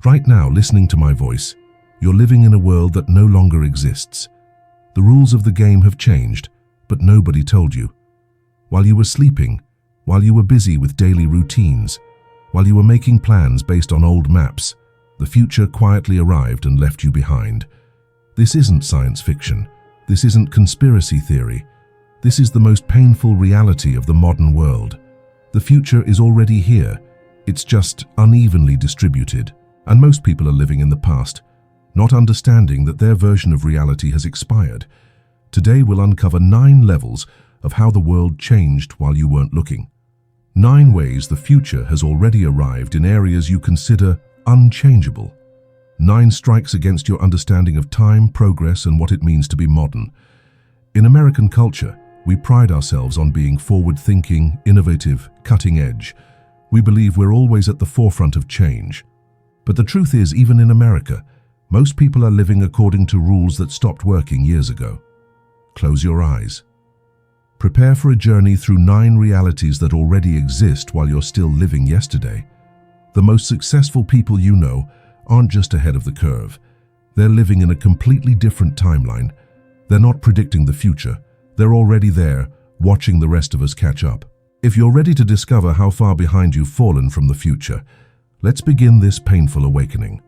Right now, listening to my voice, you're living in a world that no longer exists. The rules of the game have changed, but nobody told you. While you were sleeping, while you were busy with daily routines, while you were making plans based on old maps, the future quietly arrived and left you behind. This isn't science fiction. This isn't conspiracy theory. This is the most painful reality of the modern world. The future is already here. It's just unevenly distributed. And most people are living in the past, not understanding that their version of reality has expired. Today we'll uncover 9 levels of how the world changed while you weren't looking. 9 ways the future has already arrived in areas you consider unchangeable. 9 strikes against your understanding of time, progress, and what it means to be modern. In American culture, we pride ourselves on being forward-thinking, innovative, cutting-edge. We believe we're always at the forefront of change. But the truth is, even in America, most people are living according to rules that stopped working years ago. Close your eyes. Prepare for a journey through 9 realities that already exist while you're still living yesterday. The most successful people you know aren't just ahead of the curve. They're living in a completely different timeline. They're not predicting the future. They're already there, watching the rest of us catch up. If you're ready to discover how far behind you've fallen from the future, let's begin this painful awakening.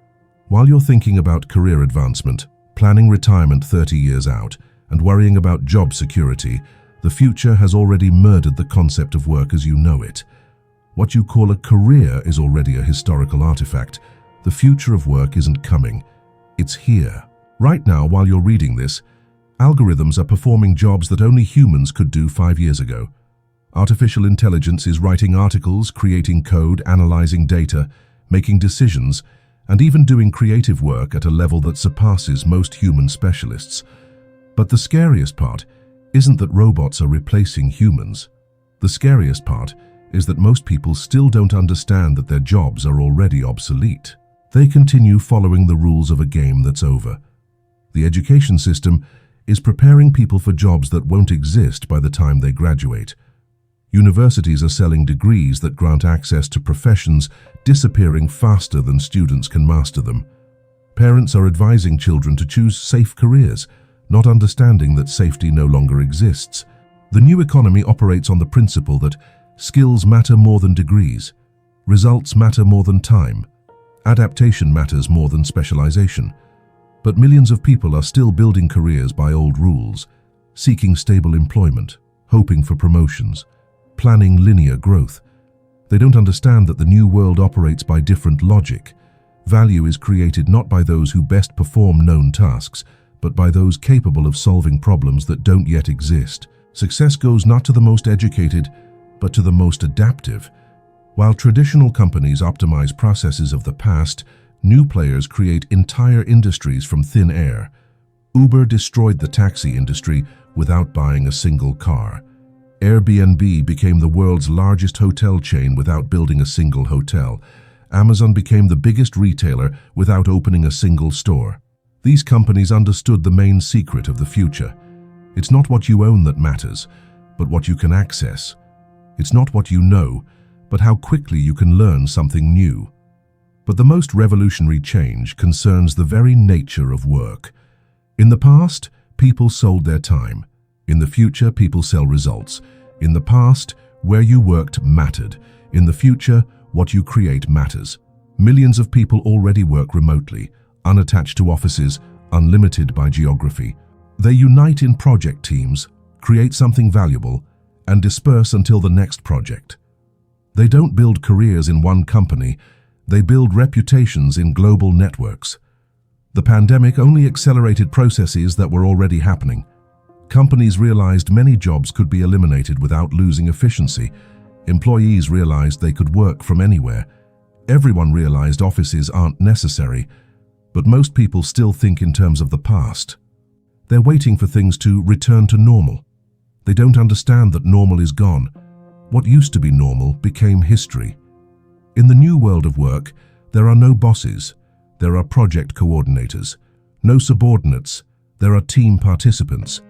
While you're thinking about career advancement, planning retirement 30 years out, and worrying about job security, the future has already murdered the concept of work as you know it. What you call a career is already a historical artifact. The future of work isn't coming. It's here. Right now, while you're reading this, algorithms are performing jobs that only humans could do 5 years ago. Artificial intelligence is writing articles, creating code, analyzing data, making decisions, and even doing creative work at a level that surpasses most human specialists. But the scariest part isn't that robots are replacing humans. The scariest part is that most people still don't understand that their jobs are already obsolete. They continue following the rules of a game that's over. The education system is preparing people for jobs that won't exist by the time they graduate. Universities are selling degrees that grant access to professions disappearing faster than students can master them. Parents are advising children to choose safe careers, not understanding that safety no longer exists. The new economy operates on the principle that skills matter more than degrees, results matter more than time, adaptation matters more than specialization. But millions of people are still building careers by old rules, seeking stable employment, hoping for promotions, planning linear growth. They don't understand that the new world operates by different logic. Value is created not by those who best perform known tasks, but by those capable of solving problems that don't yet exist. Success goes not to the most educated, but to the most adaptive. While traditional companies optimize processes of the past, new players create entire industries from thin air. Uber destroyed the taxi industry without buying a single car. Airbnb became the world's largest hotel chain without building a single hotel. Amazon became the biggest retailer without opening a single store. These companies understood the main secret of the future. It's not what you own that matters, but what you can access. It's not what you know, but how quickly you can learn something new. But the most revolutionary change concerns the very nature of work. In the past, people sold their time. In the future, people sell results. In the past, where you worked mattered. In the future, what you create matters. Millions of people already work remotely, unattached to offices, unlimited by geography. They unite in project teams, create something valuable, and disperse until the next project. They don't build careers in one company, they build reputations in global networks. The pandemic only accelerated processes that were already happening. Companies realized many jobs could be eliminated without losing efficiency. Employees realized they could work from anywhere. Everyone realized offices aren't necessary, but most people still think in terms of the past. They're waiting for things to return to normal. They don't understand that normal is gone. What used to be normal became history. In the new world of work, there are no bosses. There are project coordinators. No subordinates. There are team participants.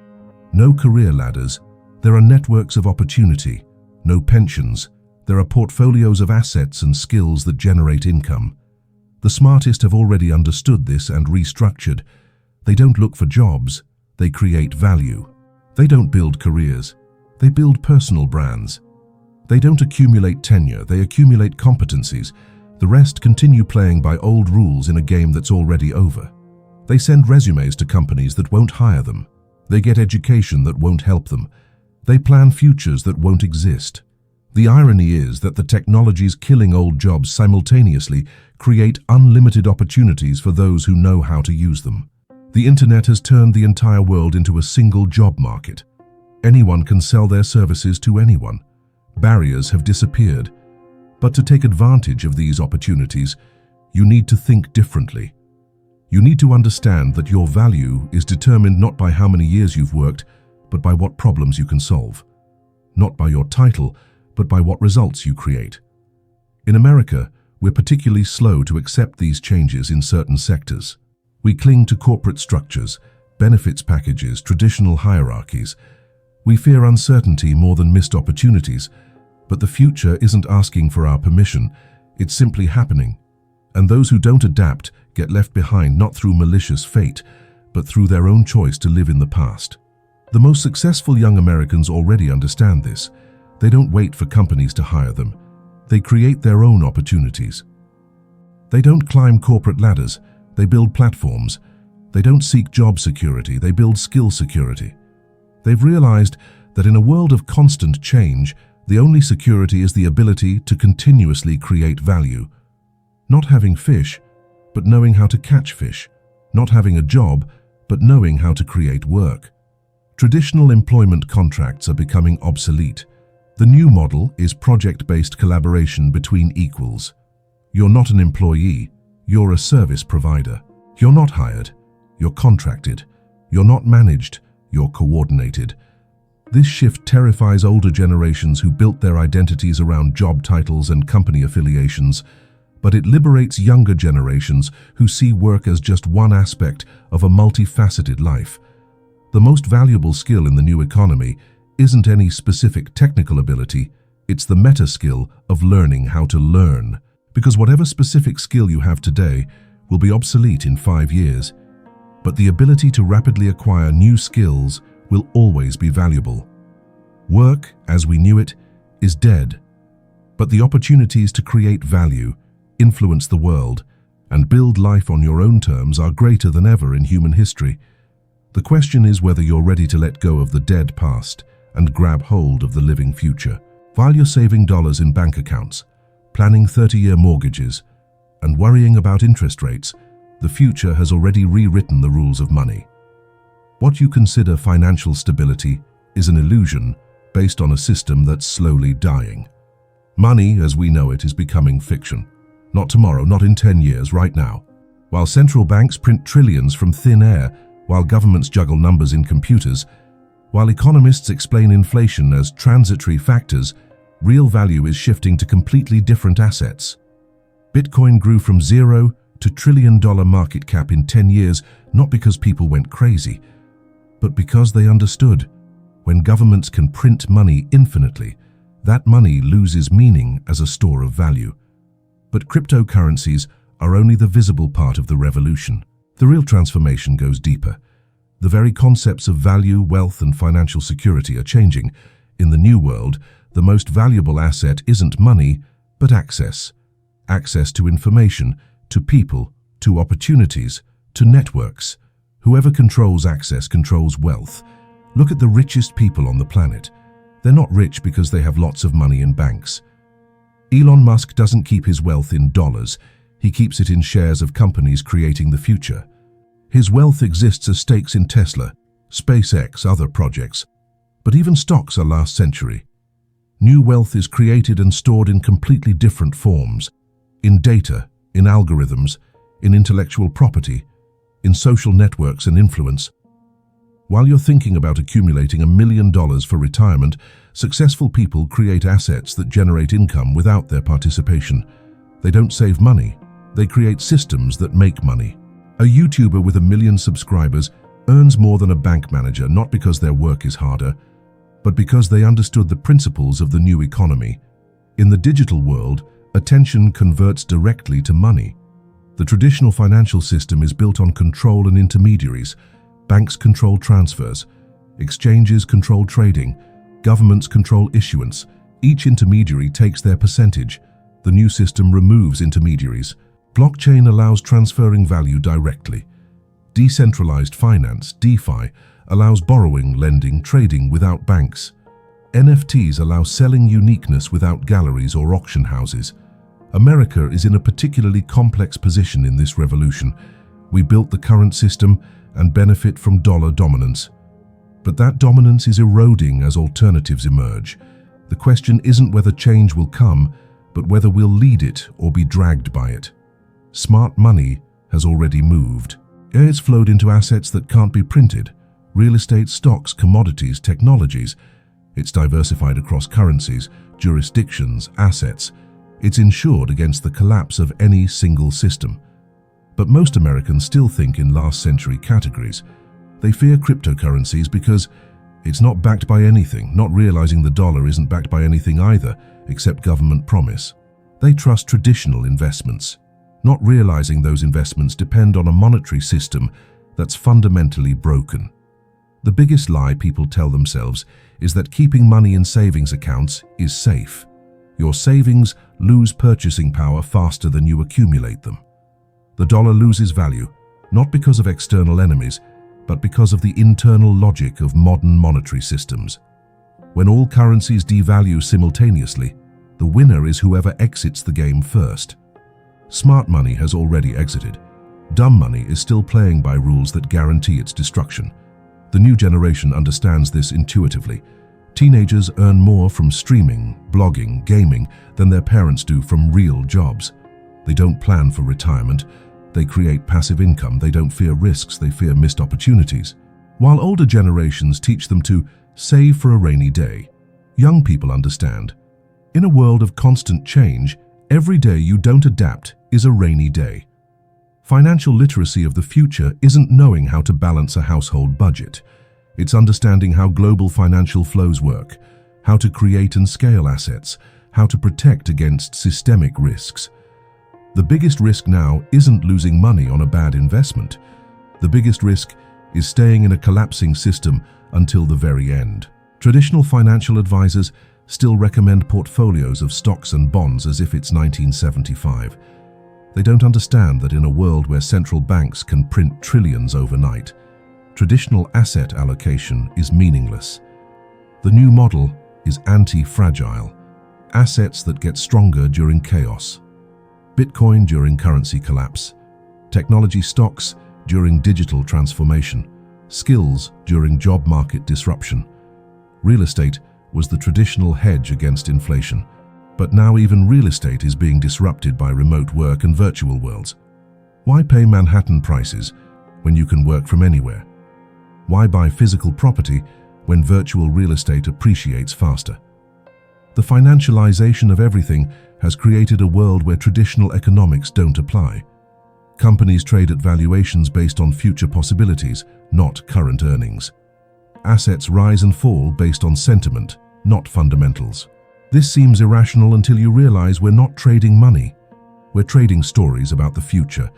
No career ladders. There are networks of opportunity. No pensions. There are portfolios of assets and skills that generate income. The smartest have already understood this and restructured. They don't look for jobs, they create value. They don't build careers, they build personal brands. They don't accumulate tenure, they accumulate competencies. The rest continue playing by old rules in a game that's already over. They send resumes to companies that won't hire them. They get education that won't help them. They plan futures that won't exist. The irony is that the technologies killing old jobs simultaneously create unlimited opportunities for those who know how to use them. The internet has turned the entire world into a single job market. Anyone can sell their services to anyone. Barriers have disappeared. But to take advantage of these opportunities, you need to think differently. You need to understand that your value is determined not by how many years you've worked, but by what problems you can solve. Not by your title, but by what results you create. In America, we're particularly slow to accept these changes in certain sectors. We cling to corporate structures, benefits packages, traditional hierarchies. We fear uncertainty more than missed opportunities, but the future isn't asking for our permission, it's simply happening. And those who don't adapt get left behind not through malicious fate, but through their own choice to live in the past. The most successful young Americans already understand this. They don't wait for companies to hire them. They create their own opportunities. They don't climb corporate ladders, they build platforms. They don't seek job security, they build skill security. They've realized that in a world of constant change, the only security is the ability to continuously create value. Not having fish, but knowing how to catch fish. Not having a job, but knowing how to create work. Traditional employment contracts are becoming obsolete. The new model is project-based collaboration between equals. You're not an employee, you're a service provider. You're not hired, you're contracted. You're not managed, you're coordinated. This shift terrifies older generations who built their identities around job titles and company affiliations, but it liberates younger generations who see work as just one aspect of a multifaceted life. The most valuable skill in the new economy isn't any specific technical ability, it's the meta skill of learning how to learn. Because whatever specific skill you have today will be obsolete in 5 years, but the ability to rapidly acquire new skills will always be valuable. Work, as we knew it, is dead, but the opportunities to create value, influence the world, and build life on your own terms are greater than ever in human history. The question is whether you're ready to let go of the dead past and grab hold of the living future. While you're saving dollars in bank accounts, planning 30-year mortgages, and worrying about interest rates, the future has already rewritten the rules of money. What you consider financial stability is an illusion based on a system that's slowly dying. Money, as we know it, is becoming fiction. Not tomorrow, not in 10 years, right now. While central banks print trillions from thin air, while governments juggle numbers in computers, while economists explain inflation as transitory factors, real value is shifting to completely different assets. Bitcoin grew from $0 to $1 trillion market cap in 10 years, not because people went crazy, but because they understood. When governments can print money infinitely, that money loses meaning as a store of value. But cryptocurrencies are only the visible part of the revolution. The real transformation goes deeper. The very concepts of value, wealth, and financial security are changing. In the new world, the most valuable asset isn't money, but access. Access to information, to people, to opportunities, to networks. Whoever controls access controls wealth. Look at the richest people on the planet. They're not rich because they have lots of money in banks. Elon Musk doesn't keep his wealth in dollars. He keeps it in shares of companies creating the future. His wealth exists as stakes in Tesla, SpaceX, other projects. But even stocks are last century. New wealth is created and stored in completely different forms. In data, in algorithms, in intellectual property, in social networks and influence. While you're thinking about accumulating $1 million for retirement, successful people create assets that generate income without their participation. They don't save money, they create systems that make money. A YouTuber with 1 million subscribers earns more than a bank manager, not because their work is harder, but because they understood the principles of the new economy. In the digital world, attention converts directly to money. The traditional financial system is built on control and intermediaries. Banks control transfers, exchanges control trading, governments control issuance. Each intermediary takes their percentage. The new system removes intermediaries. Blockchain allows transferring value directly. Decentralized finance, DeFi, allows borrowing, lending, trading without banks. NFTs allow selling uniqueness without galleries or auction houses. America is in a particularly complex position in this revolution. We built the current system and benefit from dollar dominance. But that dominance is eroding as alternatives emerge. The question isn't whether change will come, but whether we'll lead it or be dragged by it. Smart money has already moved. It's flowed into assets that can't be printed: real estate, stocks, commodities, technologies. It's diversified across currencies, jurisdictions, assets. It's insured against the collapse of any single system. But most Americans still think in last-century categories. They fear cryptocurrencies because it's not backed by anything, not realizing the dollar isn't backed by anything either, except government promise. They trust traditional investments, not realizing those investments depend on a monetary system that's fundamentally broken. The biggest lie people tell themselves is that keeping money in savings accounts is safe. Your savings lose purchasing power faster than you accumulate them. The dollar loses value, not because of external enemies, but because of the internal logic of modern monetary systems. When all currencies devalue simultaneously, the winner is whoever exits the game first. Smart money has already exited. Dumb money is still playing by rules that guarantee its destruction. The new generation understands this intuitively. Teenagers earn more from streaming, blogging, gaming than their parents do from real jobs. They don't plan for retirement. They create passive income. They don't fear risks. They fear missed opportunities. While older generations teach them to save for a rainy day, young people understand. In a world of constant change, every day you don't adapt is a rainy day. Financial literacy of the future isn't knowing how to balance a household budget. It's understanding how global financial flows work, how to create and scale assets, how to protect against systemic risks. The biggest risk now isn't losing money on a bad investment. The biggest risk is staying in a collapsing system until the very end. Traditional financial advisors still recommend portfolios of stocks and bonds as if it's 1975. They don't understand that in a world where central banks can print trillions overnight, traditional asset allocation is meaningless. The new model is anti-fragile, assets that get stronger during chaos. Bitcoin during currency collapse, technology stocks during digital transformation, skills during job market disruption. Real estate was the traditional hedge against inflation, but now even real estate is being disrupted by remote work and virtual worlds. Why pay Manhattan prices when you can work from anywhere? Why buy physical property when virtual real estate appreciates faster? The financialization of everything has created a world where traditional economics don't apply. Companies trade at valuations based on future possibilities, not current earnings. Assets rise and fall based on sentiment, not fundamentals. This seems irrational until you realize we're not trading money. We're trading stories about the future,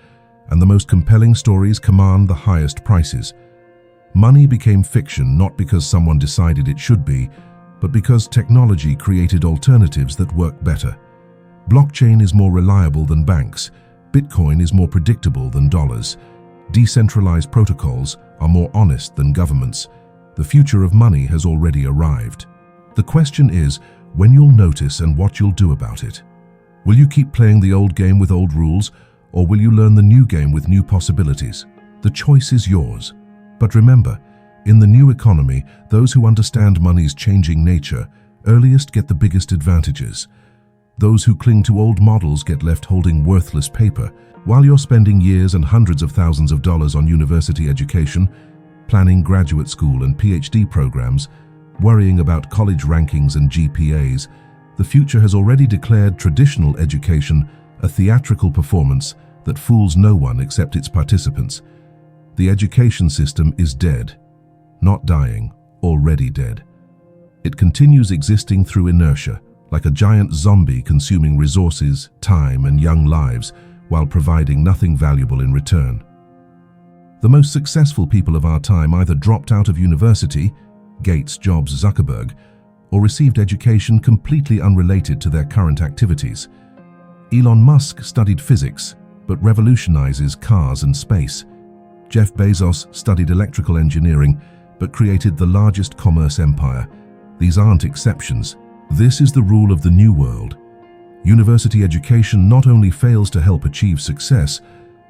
and the most compelling stories command the highest prices. Money became fiction not because someone decided it should be, but because technology created alternatives that work better. Blockchain is more reliable than banks. Bitcoin is more predictable than dollars. Decentralized protocols are more honest than governments. The future of money has already arrived. The question is when you'll notice and what you'll do about it. Will you keep playing the old game with old rules, or will you learn the new game with new possibilities? The choice is yours. But remember, in the new economy, those who understand money's changing nature earliest get the biggest advantages. Those who cling to old models get left holding worthless paper. While you're spending years and hundreds of thousands of dollars on university education, planning graduate school and PhD programs, worrying about college rankings and GPAs, the future has already declared traditional education a theatrical performance that fools no one except its participants. The education system is dead, not dying, already dead. It continues existing through inertia, like a giant zombie consuming resources, time, and young lives, while providing nothing valuable in return. The most successful people of our time either dropped out of university, Gates, Jobs, Zuckerberg, or received education completely unrelated to their current activities. Elon Musk studied physics, but revolutionizes cars and space. Jeff Bezos studied electrical engineering, but created the largest commerce empire. These aren't exceptions. This is the rule of the new world. University education not only fails to help achieve success,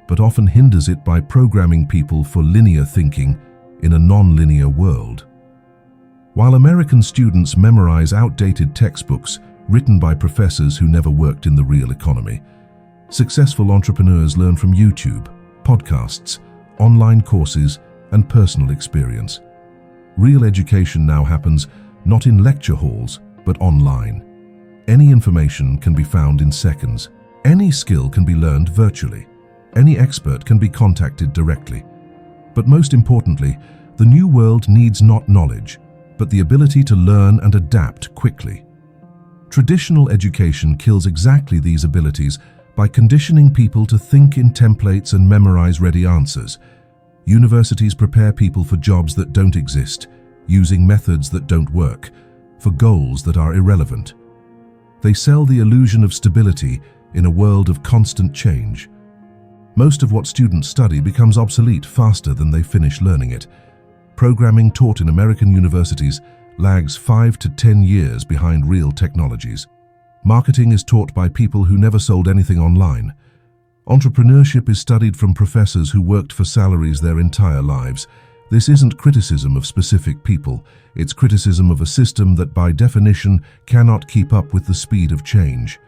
but often hinders it by programming people for linear thinking in a non-linear world. While American students memorize outdated textbooks written by professors who never worked in the real economy, successful entrepreneurs learn from YouTube, podcasts, online courses, and personal experience. Real education now happens not in lecture halls, but online. Any information can be found in seconds. Any skill can be learned virtually. Any expert can be contacted directly. But most importantly, the new world needs not knowledge, but the ability to learn and adapt quickly. Traditional education kills exactly these abilities by conditioning people to think in templates and memorize ready answers. Universities prepare people for jobs that don't exist, using methods that don't work, for goals that are irrelevant. They sell the illusion of stability in a world of constant change. Most of what students study becomes obsolete faster than they finish learning it. Programming taught in American universities lags 5 to 10 years behind real technologies. Marketing is taught by people who never sold anything online. Entrepreneurship is studied from professors who worked for salaries their entire lives. This isn't criticism of specific people, it's criticism of a system that by definition cannot keep up with the speed of change.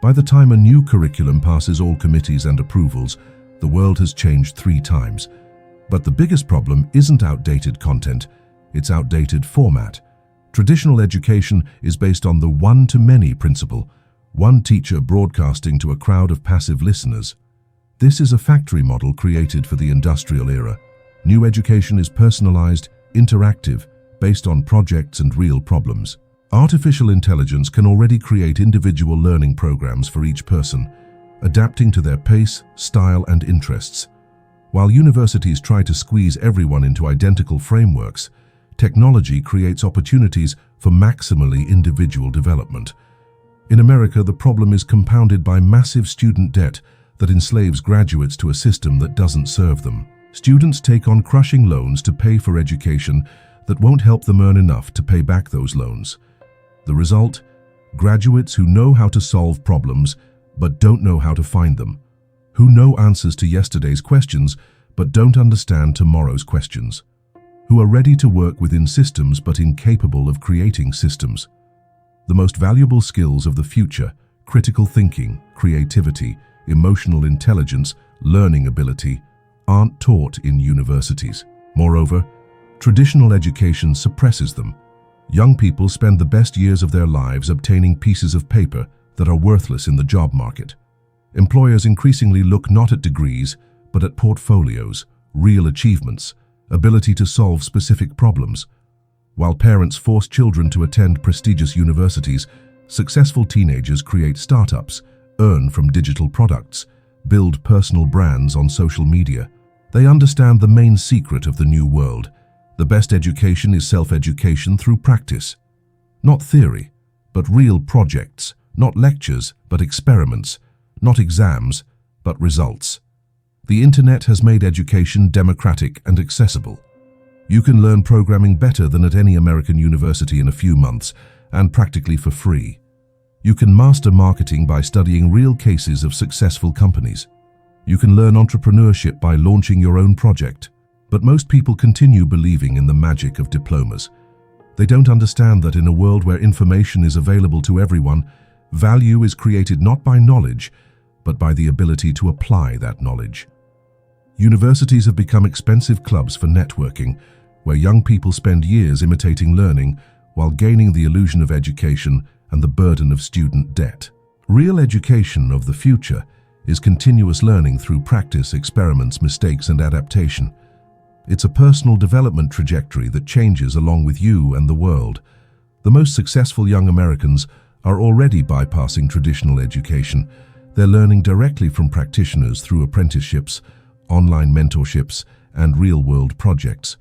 By the time a new curriculum passes all committees and approvals, the world has changed 3 times. But the biggest problem isn't outdated content, it's outdated format. Traditional education is based on the one-to-many principle, one teacher broadcasting to a crowd of passive listeners. This is a factory model created for the industrial era. New education is personalized, interactive, based on projects and real problems. Artificial intelligence can already create individual learning programs for each person, adapting to their pace, style, and interests. While universities try to squeeze everyone into identical frameworks, technology creates opportunities for maximally individual development. In America, the problem is compounded by massive student debt that enslaves graduates to a system that doesn't serve them. Students take on crushing loans to pay for education that won't help them earn enough to pay back those loans. The result? Graduates who know how to solve problems but don't know how to find them, who know answers to yesterday's questions but don't understand tomorrow's questions, who are ready to work within systems but incapable of creating systems. The most valuable skills of the future, critical thinking, creativity, emotional intelligence, learning ability, aren't taught in universities. Moreover, traditional education suppresses them. Young people spend the best years of their lives obtaining pieces of paper that are worthless in the job market. Employers increasingly look not at degrees, but at portfolios, real achievements, ability to solve specific problems. While parents force children to attend prestigious universities, successful teenagers create startups, earn from digital products, build personal brands on social media. They understand the main secret of the new world. The best education is self-education through practice. Not theory, but real projects. Not lectures, but experiments. Not exams, but results. The internet has made education democratic and accessible. You can learn programming better than at any American university in a few months, and practically for free. You can master marketing by studying real cases of successful companies. You can learn entrepreneurship by launching your own project. But most people continue believing in the magic of diplomas. They don't understand that in a world where information is available to everyone, value is created not by knowledge, but by the ability to apply that knowledge. Universities have become expensive clubs for networking, where young people spend years imitating learning while gaining the illusion of education and the burden of student debt. Real education of the future is continuous learning through practice, experiments, mistakes, and adaptation. It's a personal development trajectory that changes along with you and the world. The most successful young Americans are already bypassing traditional education. They're learning directly from practitioners through apprenticeships, online mentorships, and real-world projects.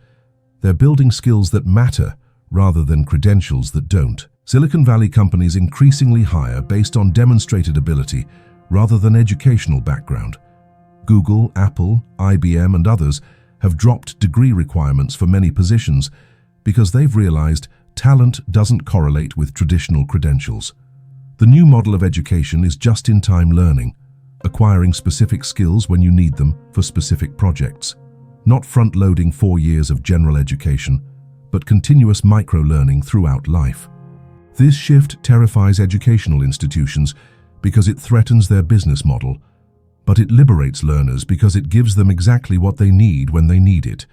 They're building skills that matter rather than credentials that don't. Silicon Valley companies increasingly hire based on demonstrated ability rather than educational background. Google, Apple, IBM, and others have dropped degree requirements for many positions because they've realized talent doesn't correlate with traditional credentials. The new model of education is just-in-time learning, acquiring specific skills when you need them for specific projects. Not front-loading 4 years of general education, but continuous micro-learning throughout life. This shift terrifies educational institutions because it threatens their business model, but it liberates learners because it gives them exactly what they need when they need it.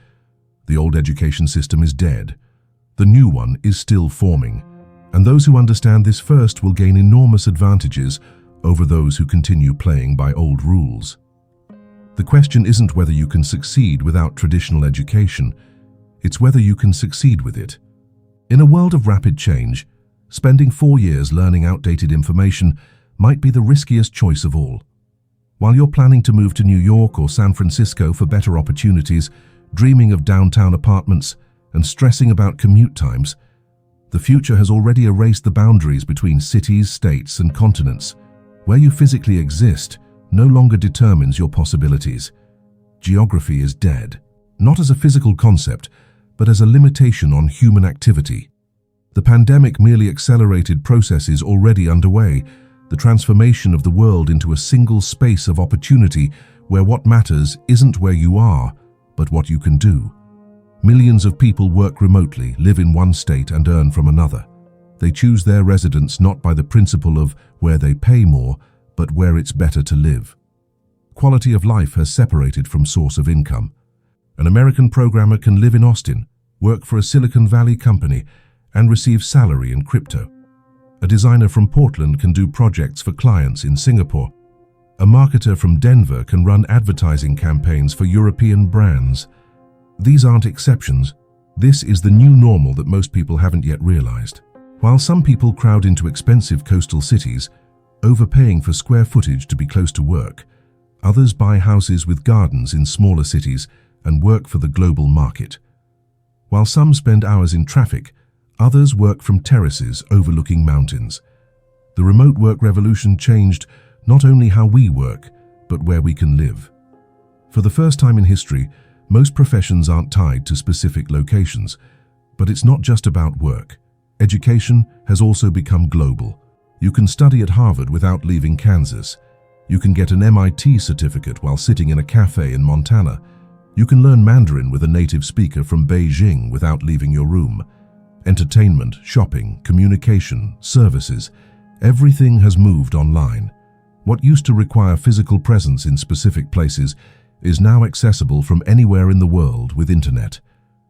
The old education system is dead. The new one is still forming, and those who understand this first will gain enormous advantages over those who continue playing by old rules. The question isn't whether you can succeed without traditional education, it's whether you can succeed with it. In a world of rapid change, spending 4 years learning outdated information might be the riskiest choice of all. While you're planning to move to New York or San Francisco for better opportunities, dreaming of downtown apartments, and stressing about commute times, the future has already erased the boundaries between cities, states, and continents. Where you physically exist no longer determines your possibilities. Geography is dead, not as a physical concept, but as a limitation on human activity. The pandemic merely accelerated processes already underway, the transformation of the world into a single space of opportunity where what matters isn't where you are, but what you can do. Millions of people work remotely, live in one state, and earn from another. They choose their residence not by the principle of where they pay more, but where it's better to live. Quality of life has separated from source of income. An American programmer can live in Austin, work for a Silicon Valley company, and receive salary in crypto. A designer from Portland can do projects for clients in Singapore. A marketer from Denver can run advertising campaigns for European brands. These aren't exceptions. This is the new normal that most people haven't yet realized. While some people crowd into expensive coastal cities, overpaying for square footage to be close to work, others buy houses with gardens in smaller cities and work for the global market. While some spend hours in traffic, others work from terraces overlooking mountains. The remote work revolution changed not only how we work, but where we can live. For the first time in history, most professions aren't tied to specific locations, but it's not just about work. Education has also become global. You can study at Harvard without leaving Kansas. You can get an MIT certificate while sitting in a cafe in Montana. You can learn Mandarin with a native speaker from Beijing without leaving your room. Entertainment, shopping, communication, services, everything has moved online. What used to require physical presence in specific places is now accessible from anywhere in the world with internet.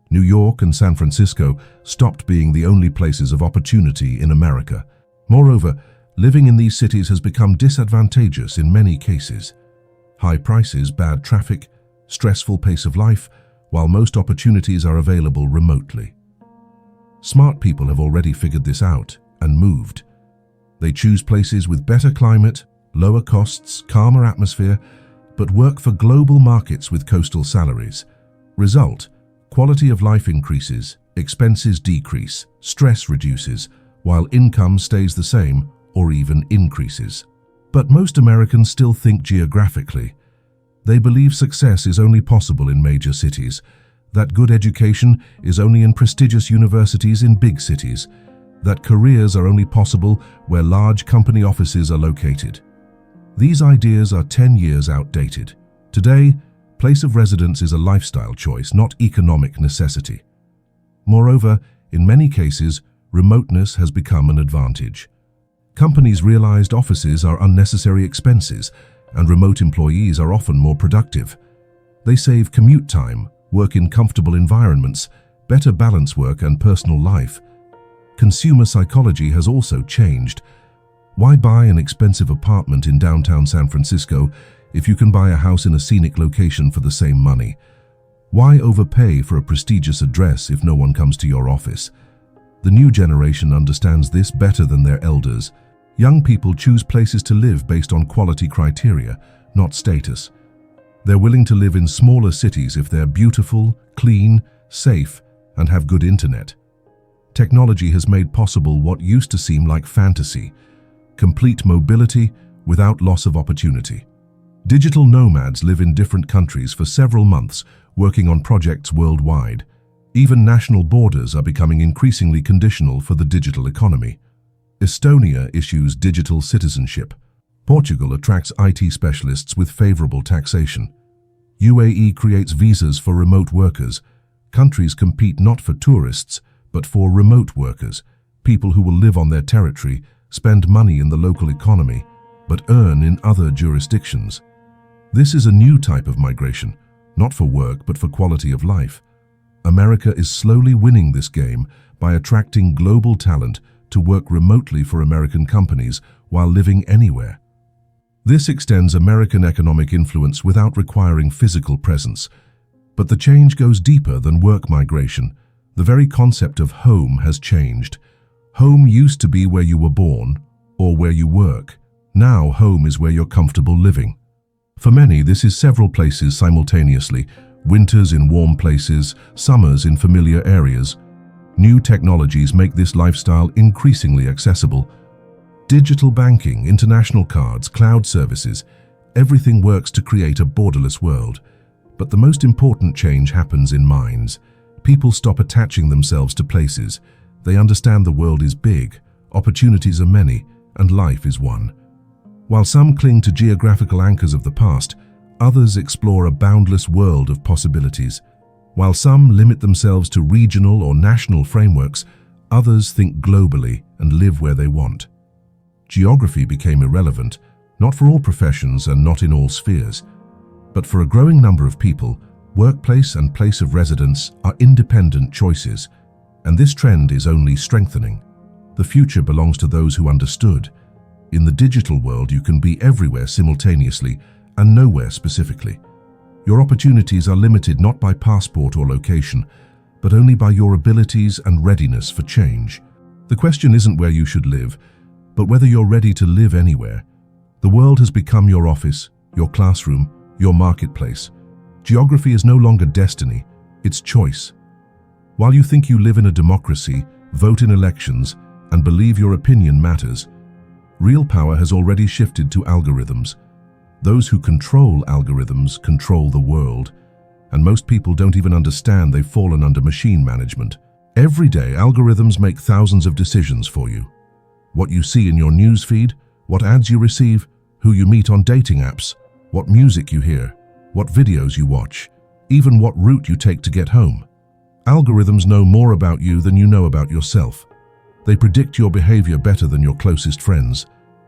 New York and San Francisco stopped being the only places of opportunity in America. Moreover, living in these cities has become disadvantageous in many cases. High prices, bad traffic, stressful pace of life, while most opportunities are available remotely. Smart people have already figured this out and moved. They choose places with better climate, lower costs, calmer atmosphere, but work for global markets with coastal salaries. Result: quality of life increases, expenses decrease, stress reduces, while income stays the same or even increases. But most Americans still think geographically. They believe success is only possible in major cities, that good education is only in prestigious universities in big cities, that careers are only possible where large company offices are located. These ideas are 10 years outdated. Today, place of residence is a lifestyle choice, not economic necessity. Moreover, in many cases, remoteness has become an advantage. Companies realized offices are unnecessary expenses, and remote employees are often more productive. They save commute time, work in comfortable environments, better balance work and personal life. Consumer psychology has also changed. Why buy an expensive apartment in downtown San Francisco if you can buy a house in a scenic location for the same money? Why overpay for a prestigious address if no one comes to your office? The new generation understands this better than their elders. Young people choose places to live based on quality criteria, not status. They're willing to live in smaller cities if they're beautiful, clean, safe, and have good internet. Technology has made possible what used to seem like fantasy: complete mobility without loss of opportunity. Digital nomads live in different countries for several months, working on projects worldwide. Even national borders are becoming increasingly conditional for the digital economy. Estonia issues digital citizenship. Portugal attracts IT specialists with favorable taxation. UAE creates visas for remote workers. Countries compete not for tourists, but for remote workers, people who will live on their territory, spend money in the local economy, but earn in other jurisdictions. This is a new type of migration, not for work but for quality of life. America is slowly winning this game by attracting global talent to work remotely for American companies while living anywhere. This extends American economic influence without requiring physical presence. But the change goes deeper than work migration. The very concept of home has changed. Home used to be where you were born or where you work. Now home is where you're comfortable living. For many, this is several places simultaneously: winters in warm places, summers in familiar areas. New technologies make this lifestyle increasingly accessible. Digital banking, international cards, cloud services, everything works to create a borderless world. But the most important change happens in minds. People stop attaching themselves to places. They understand the world is big, opportunities are many, and life is one. While some cling to geographical anchors of the past, others explore a boundless world of possibilities. While some limit themselves to regional or national frameworks, others think globally and live where they want. Geography became irrelevant, not for all professions and not in all spheres. But for a growing number of people, workplace and place of residence are independent choices, and this trend is only strengthening. The future belongs to those who understood. In the digital world, you can be everywhere simultaneously and nowhere specifically. Your opportunities are limited not by passport or location, but only by your abilities and readiness for change. The question isn't where you should live, but whether you're ready to live anywhere. The world has become your office, your classroom, your marketplace. Geography is no longer destiny, it's choice. While you think you live in a democracy, vote in elections, and believe your opinion matters, real power has already shifted to algorithms. Those who control algorithms control the world, and most people don't even understand they've fallen under machine management. Every day, algorithms make thousands of decisions for you. What you see in your news feed, what ads you receive, who you meet on dating apps, what music you hear, what videos you watch, even what route you take to get home. Algorithms know more about you than you know about yourself. They predict your behavior better than your closest friends.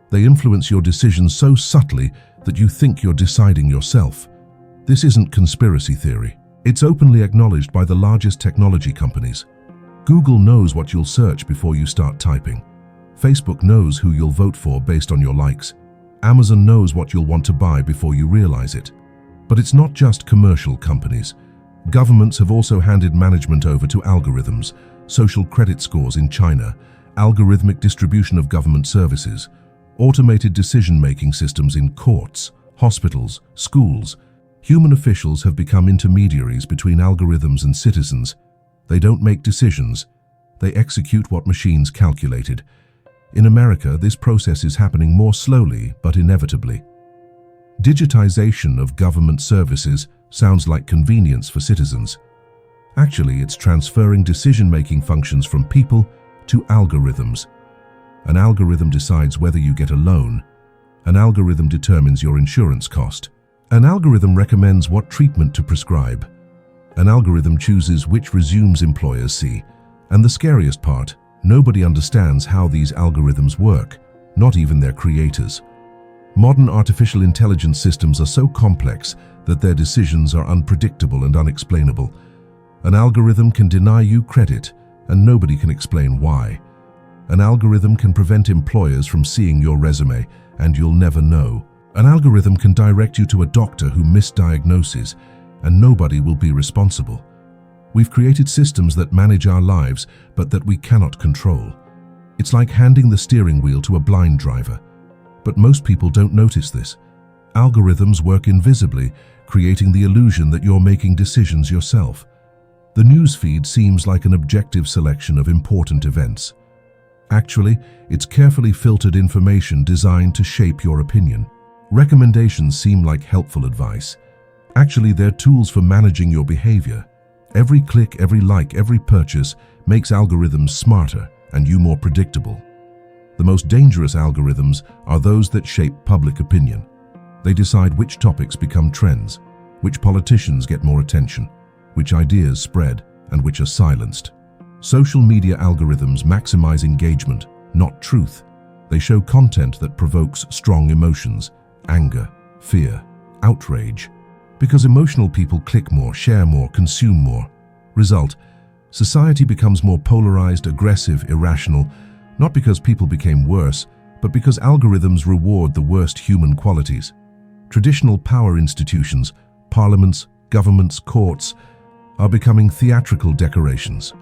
They influence your decisions so subtly that you think you're deciding yourself. This isn't conspiracy theory. It's openly acknowledged by the largest technology companies. Google knows what you'll search before you start typing. Facebook knows who you'll vote for based on your likes. Amazon knows what you'll want to buy before you realize it. But it's not just commercial companies. Governments have also handed management over to algorithms, social credit scores in China, algorithmic distribution of government services, automated decision-making systems in courts, hospitals, schools. Human officials have become intermediaries between algorithms and citizens. They don't make decisions. They execute what machines calculated. In America, this process is happening more slowly, but inevitably. Digitization of government services sounds like convenience for citizens. Actually, it's transferring decision-making functions from people to algorithms. An algorithm decides whether you get a loan. An algorithm determines your insurance cost. An algorithm recommends what treatment to prescribe. An algorithm chooses which resumes employers see. And the scariest part, nobody understands how these algorithms work, not even their creators. Modern artificial intelligence systems are so complex that their decisions are unpredictable and unexplainable. An algorithm can deny you credit, and nobody can explain why. An algorithm can prevent employers from seeing your resume, and you'll never know. An algorithm can direct you to a doctor who misdiagnoses, and nobody will be responsible. We've created systems that manage our lives, but that we cannot control. It's like handing the steering wheel to a blind driver. But most people don't notice this. Algorithms work invisibly, creating the illusion that you're making decisions yourself. The news feed seems like an objective selection of important events. Actually, it's carefully filtered information designed to shape your opinion. Recommendations seem like helpful advice. Actually, they're tools for managing your behavior. Every click, every like, every purchase makes algorithms smarter and you more predictable. The most dangerous algorithms are those that shape public opinion. They decide which topics become trends, which politicians get more attention, which ideas spread, and which are silenced. Social media algorithms maximize engagement, not truth. They show content that provokes strong emotions, anger, fear, outrage. Because emotional people click more, share more, consume more. Result: society becomes more polarized, aggressive, irrational, not because people became worse, but because algorithms reward the worst human qualities. Traditional power institutions, parliaments, governments, courts, are becoming theatrical decorations.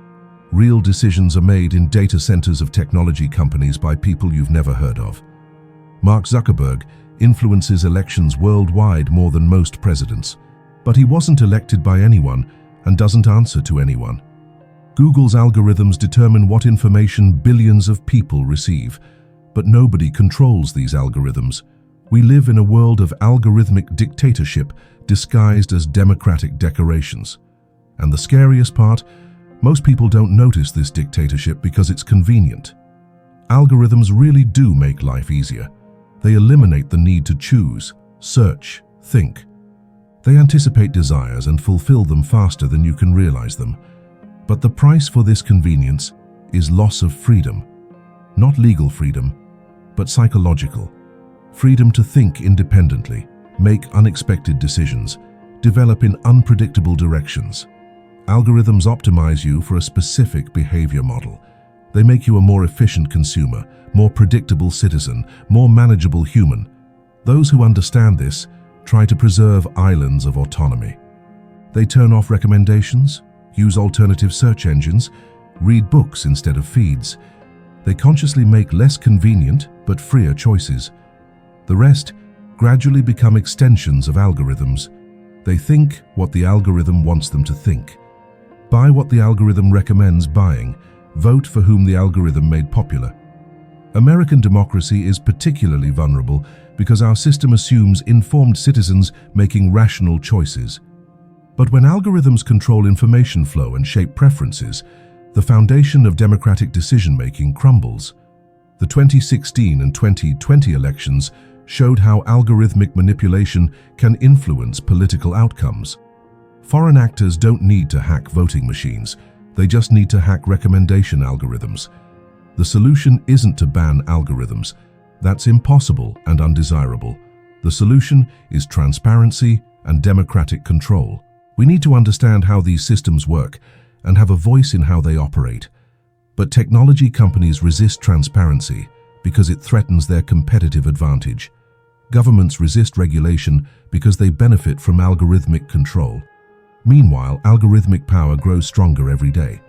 Real decisions are made in data centers of technology companies by people you've never heard of. Mark Zuckerberg influences elections worldwide more than most presidents, but he wasn't elected by anyone and doesn't answer to anyone. Google's algorithms determine what information billions of people receive, but nobody controls these algorithms. We live in a world of algorithmic dictatorship disguised as democratic decorations. And the scariest part, most people don't notice this dictatorship because it's convenient. Algorithms really do make life easier. They eliminate the need to choose, search, think. They anticipate desires and fulfill them faster than you can realize them. But the price for this convenience is loss of freedom. Not legal freedom, but psychological. Freedom to think independently, make unexpected decisions, develop in unpredictable directions. Algorithms optimize you for a specific behavior model. They make you a more efficient consumer, more predictable citizen, more manageable human. Those who understand this try to preserve islands of autonomy. They turn off recommendations, use alternative search engines, read books instead of feeds. They consciously make less convenient but freer choices. The rest gradually become extensions of algorithms. They think what the algorithm wants them to think. Buy what the algorithm recommends buying. Vote for whom the algorithm made popular. American democracy is particularly vulnerable because our system assumes informed citizens making rational choices. But when algorithms control information flow and shape preferences, the foundation of democratic decision-making crumbles. The 2016 and 2020 elections showed how algorithmic manipulation can influence political outcomes. Foreign actors don't need to hack voting machines. They just need to hack recommendation algorithms. The solution isn't to ban algorithms. That's impossible and undesirable. The solution is transparency and democratic control. We need to understand how these systems work and have a voice in how they operate. But technology companies resist transparency because it threatens their competitive advantage. Governments resist regulation because they benefit from algorithmic control. Meanwhile, algorithmic power grows stronger every day.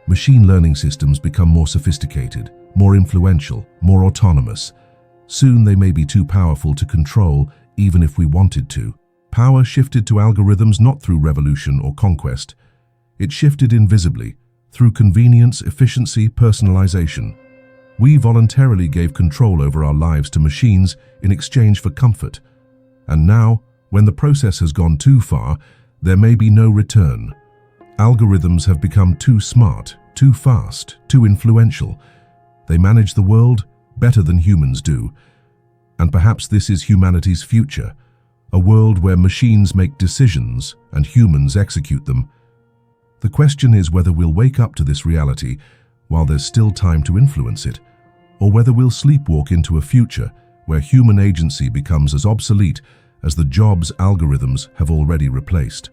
Machine learning systems become more sophisticated, more influential, more autonomous. Soon they may be too powerful to control, even if we wanted to. Power shifted to algorithms not through revolution or conquest. It shifted invisibly, through convenience, efficiency, personalization. We voluntarily gave control over our lives to machines in exchange for comfort. And now, when the process has gone too far, there may be no return. Algorithms have become too smart, too fast, too influential. They manage the world better than humans do. And perhaps this is humanity's future, a world where machines make decisions and humans execute them. The question is whether we'll wake up to this reality while there's still time to influence it, or whether we'll sleepwalk into a future where human agency becomes as obsolete as the jobs algorithms have already replaced.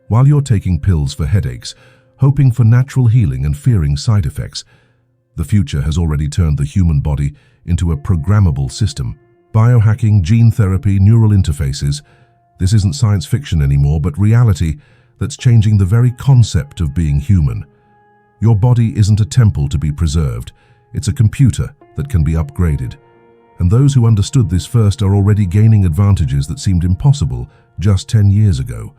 While you're taking pills for headaches, hoping for natural healing and fearing side effects, the future has already turned the human body into a programmable system. Biohacking, gene therapy, neural interfaces. This isn't science fiction anymore, but reality that's changing the very concept of being human. Your body isn't a temple to be preserved. It's a computer that can be upgraded. And those who understood this first are already gaining advantages that seemed impossible just 10 years ago.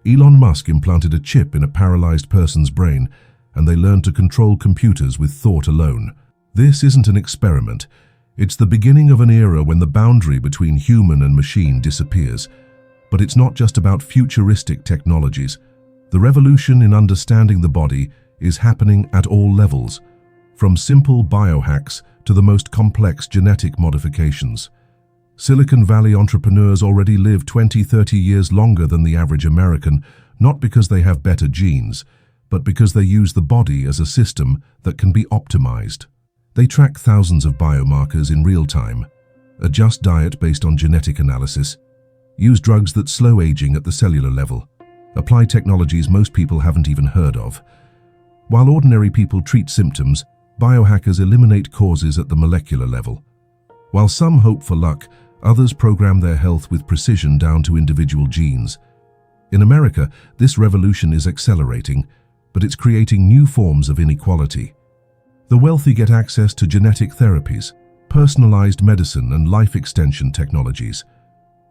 Elon Musk implanted a chip in a paralyzed person's brain, and they learned to control computers with thought alone. This isn't an experiment. It's the beginning of an era when the boundary between human and machine disappears. But it's not just about futuristic technologies. The revolution in understanding the body is happening at all levels, from simple biohacks to the most complex genetic modifications. Silicon Valley entrepreneurs already live 20-30 years longer than the average American, not because they have better genes, but because they use the body as a system that can be optimized. They track thousands of biomarkers in real time, adjust diet based on genetic analysis, use drugs that slow aging at the cellular level, apply technologies most people haven't even heard of. While ordinary people treat symptoms, biohackers eliminate causes at the molecular level. While some hope for luck, others program their health with precision down to individual genes. In America, this revolution is accelerating, but it's creating new forms of inequality. The wealthy get access to genetic therapies, personalized medicine, and life extension technologies.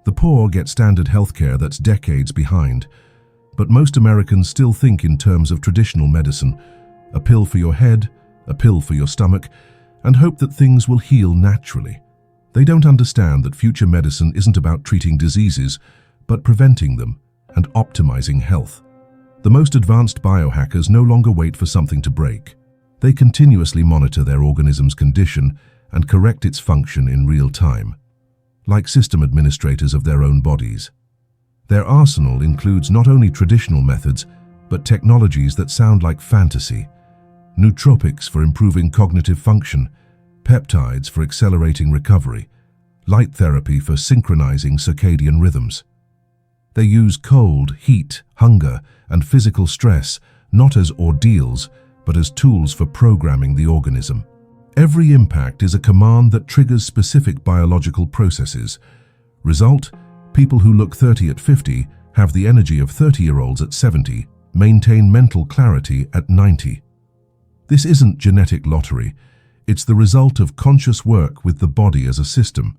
The poor get standard healthcare that's decades behind. But most Americans still think in terms of traditional medicine: a pill for your head, a pill for your stomach, and hope that things will heal naturally. They don't understand that future medicine isn't about treating diseases, but preventing them and optimizing health. The most advanced biohackers no longer wait for something to break. They continuously monitor their organism's condition and correct its function in real time, like system administrators of their own bodies. Their arsenal includes not only traditional methods, but technologies that sound like fantasy: nootropics for improving cognitive function, peptides for accelerating recovery, light therapy for synchronizing circadian rhythms. They use cold, heat, hunger, and physical stress not as ordeals, but as tools for programming the organism. Every impact is a command that triggers specific biological processes. Result: people who look 30 at 50 have the energy of 30-year-olds at 70, maintain mental clarity at 90. This isn't genetic lottery. It's the result of conscious work with the body as a system.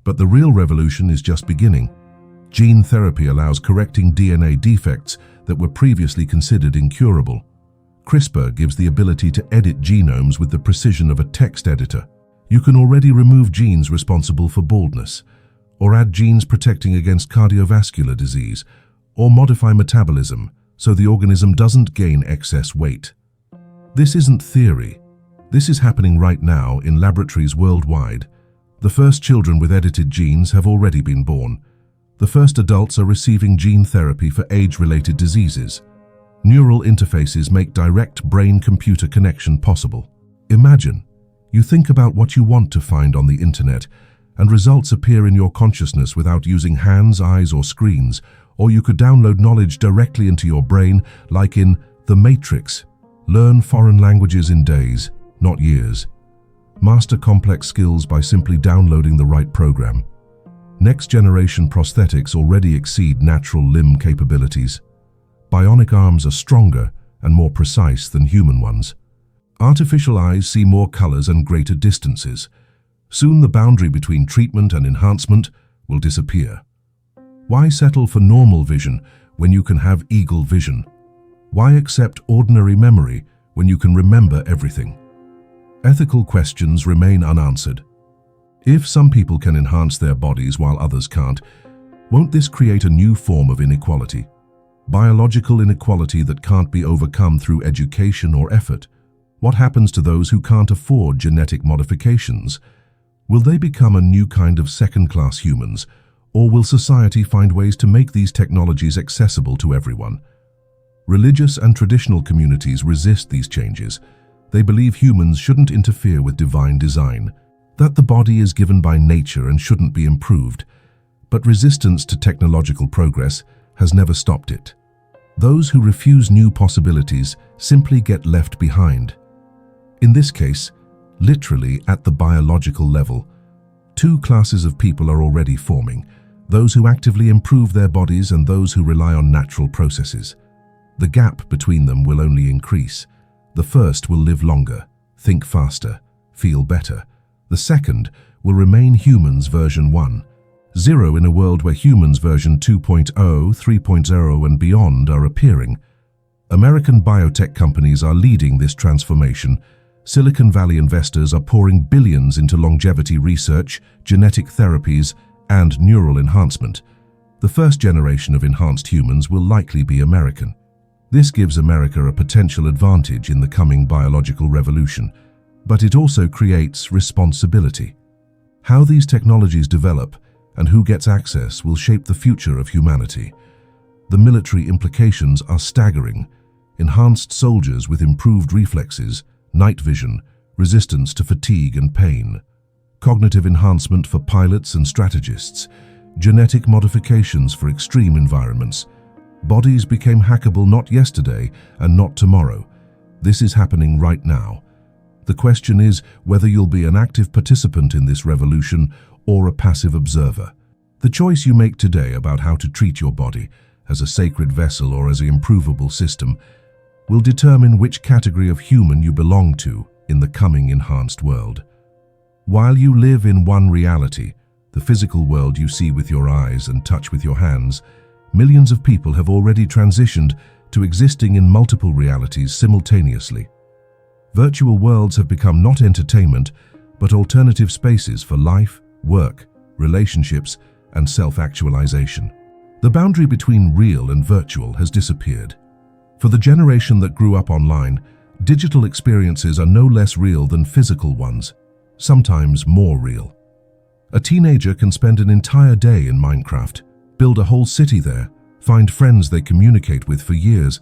But the real revolution is just beginning. Gene therapy allows correcting DNA defects that were previously considered incurable. CRISPR gives the ability to edit genomes with the precision of a text editor. You can already remove genes responsible for baldness, or add genes protecting against cardiovascular disease, or modify metabolism so the organism doesn't gain excess weight. This isn't theory. This is happening right now in laboratories worldwide. The first children with edited genes have already been born. The first adults are receiving gene therapy for age-related diseases. Neural interfaces make direct brain-computer connection possible. Imagine, you think about what you want to find on the internet, and results appear in your consciousness without using hands, eyes, or screens, or you could download knowledge directly into your brain, like in The Matrix. Learn foreign languages in days, not years. Master complex skills by simply downloading the right program. Next-generation prosthetics already exceed natural limb capabilities. Bionic arms are stronger and more precise than human ones. Artificial eyes see more colors and greater distances. Soon the boundary between treatment and enhancement will disappear. Why settle for normal vision when you can have eagle vision? Why accept ordinary memory when you can remember everything? Ethical questions remain unanswered. If some people can enhance their bodies while others can't, won't this create a new form of inequality? Biological inequality that can't be overcome through education or effort. What happens to those who can't afford genetic modifications? Will they become a new kind of second-class humans, or will society find ways to make these technologies accessible to everyone? Religious and traditional communities resist these changes. They believe humans shouldn't interfere with divine design, that the body is given by nature and shouldn't be improved. But resistance to technological progress has never stopped it. Those who refuse new possibilities simply get left behind. In this case, literally at the biological level, two classes of people are already forming: those who actively improve their bodies and those who rely on natural processes. The gap between them will only increase. The first will live longer, think faster, feel better. The second will remain humans version 1.0 in a world where humans version 2.0, 3.0 and beyond are appearing. American biotech companies are leading this transformation. Silicon Valley investors are pouring billions into longevity research, genetic therapies, and neural enhancement. The first generation of enhanced humans will likely be American. This gives America a potential advantage in the coming biological revolution, but it also creates responsibility. How these technologies develop and who gets access will shape the future of humanity. The military implications are staggering. Enhanced soldiers with improved reflexes, night vision, resistance to fatigue and pain, cognitive enhancement for pilots and strategists, genetic modifications for extreme environments. Bodies became hackable not yesterday and not tomorrow. This is happening right now. The question is whether you'll be an active participant in this revolution or a passive observer. The choice you make today about how to treat your body, as a sacred vessel or as an improvable system, will determine which category of human you belong to in the coming enhanced world. While you live in one reality, the physical world you see with your eyes and touch with your hands, millions of people have already transitioned to existing in multiple realities simultaneously. Virtual worlds have become not entertainment, but alternative spaces for life, work, relationships, and self-actualization. The boundary between real and virtual has disappeared. For the generation that grew up online, digital experiences are no less real than physical ones, sometimes more real. A teenager can spend an entire day in Minecraft, build a whole city there, find friends they communicate with for years,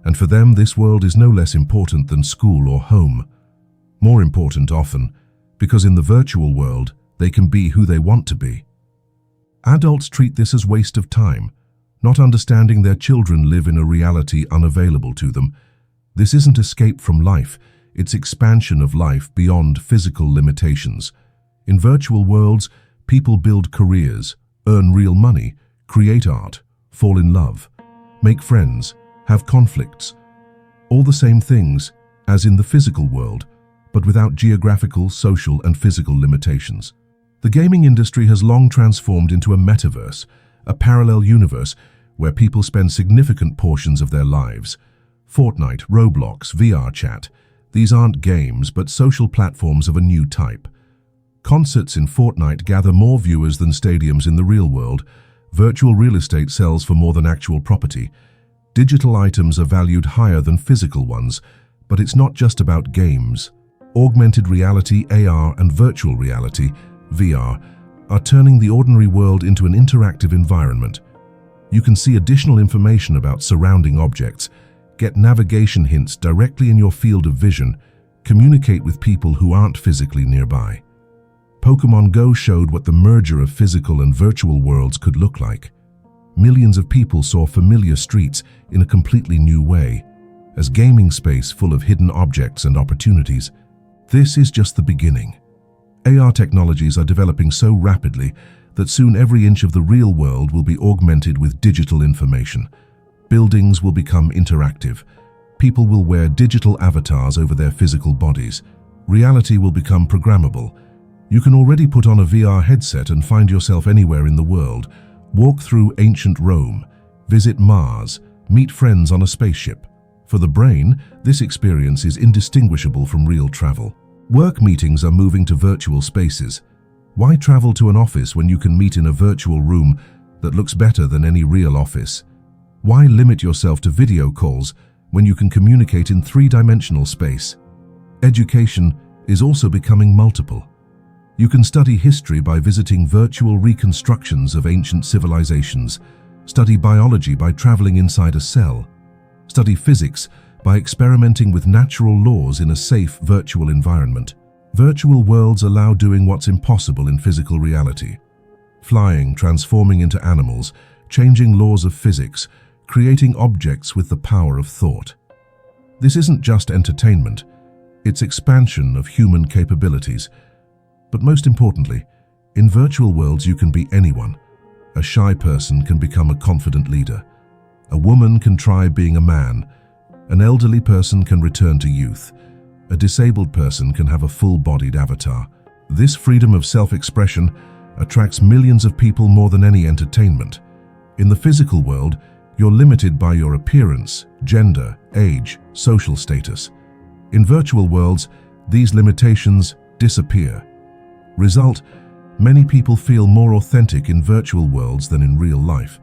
and for them this world is no less important than school or home. More important often, because in the virtual world, they can be who they want to be. Adults treat this as waste of time, not understanding their children live in a reality unavailable to them. This isn't escape from life, it's expansion of life beyond physical limitations. In virtual worlds, people build careers, earn real money, create art, fall in love, make friends, have conflicts. All the same things as in the physical world, but without geographical, social, and physical limitations. The gaming industry has long transformed into a metaverse, a parallel universe where people spend significant portions of their lives. Fortnite, Roblox, VR chat. These aren't games, but social platforms of a new type. Concerts in Fortnite gather more viewers than stadiums in the real world. Virtual real estate sells for more than actual property. Digital items are valued higher than physical ones, but it's not just about games. Augmented reality, AR, and virtual reality, VR, are turning the ordinary world into an interactive environment. You can see additional information about surrounding objects, get navigation hints directly in your field of vision, communicate with people who aren't physically nearby. Pokémon Go showed what the merger of physical and virtual worlds could look like. Millions of people saw familiar streets in a completely new way, as gaming space full of hidden objects and opportunities. This is just the beginning. AR technologies are developing so rapidly that soon every inch of the real world will be augmented with digital information. Buildings will become interactive. People will wear digital avatars over their physical bodies. Reality will become programmable. You can already put on a VR headset and find yourself anywhere in the world, walk through ancient Rome, visit Mars, meet friends on a spaceship. For the brain, this experience is indistinguishable from real travel. Work meetings are moving to virtual spaces. Why travel to an office when you can meet in a virtual room that looks better than any real office? Why limit yourself to video calls when you can communicate in three-dimensional space? Education is also becoming multiple. You can study history by visiting virtual reconstructions of ancient civilizations, study biology by traveling inside a cell, study physics by experimenting with natural laws in a safe virtual environment. Virtual worlds allow doing what's impossible in physical reality. Flying, transforming into animals, changing laws of physics, creating objects with the power of thought. This isn't just entertainment, it's expansion of human capabilities. But most importantly, in virtual worlds you can be anyone. A shy person can become a confident leader. A woman can try being a man. An elderly person can return to youth. a disabled person can have a full-bodied avatar. This freedom of self-expression attracts millions of people more than any entertainment. In the physical world, you're limited by your appearance, gender, age, social status. In virtual worlds, these limitations disappear. Result: many people feel more authentic in virtual worlds than in real life.